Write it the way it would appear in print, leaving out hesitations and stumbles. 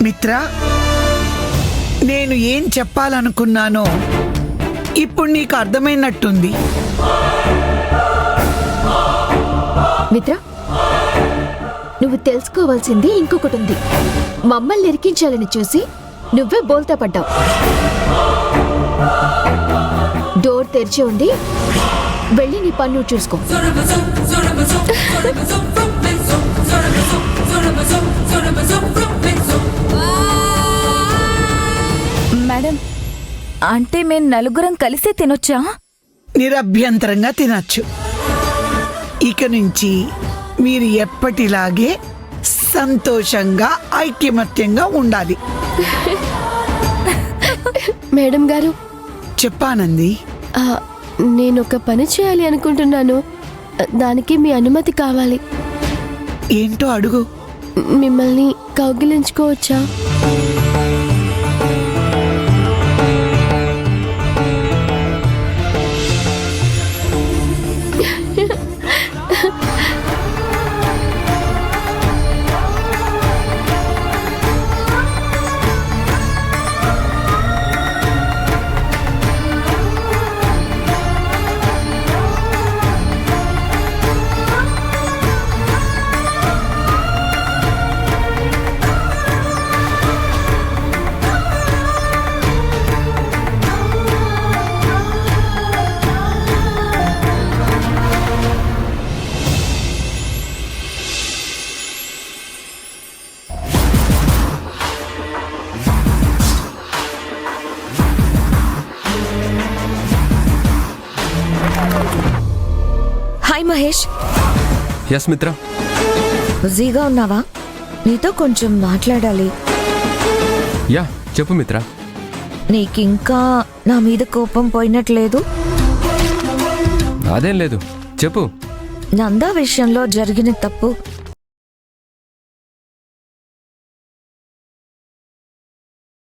మిత్ర, నేను ఏం చెప్పాలనుకున్నానో ఇప్పుడు నీకు అర్థమైనట్టుంది. మిత్ర, నువ్వు తెలుసుకోవాల్సింది ఇంకొకటి ఉంది. మమ్మల్ని ఇరికించాలని చూసి నువ్వే బోల్తా పడ్డావు. డోర్ తెరిచి ఉంది, వెళ్ళి నీ పన్ను చూసుకో. మేడం, అంటే మేము నలుగురం కలిసే తినొచ్చా? నిరభ్యంతరంగా తినచ్చు. ఇక నుంచి మీరు ఎప్పటిలాగే సంతోషంగా ఐక్యమత్యంగా ఉండాలి. మేడం గారు, చెప్పానంది. నేను ఒక పని చేయాలి అనుకుంటున్నాను. దానికి మీ అనుమతి కావాలి. ఏంటో అడుగు. మిమ్మల్ని కౌగిలించుకోవచ్చా? హాయ్ మహేష్. యస్ మిత్ర. బిజీగా ఉన్నావా? నీతో కొంచెం మాట్లాడాలి. యా చెప్పు మిత్ర. నీకింకా నా మీద కోపం పోయినట్లేదు? అదేం లేదు, చెప్పు. నందా విషయంలో జరిగిన తప్పు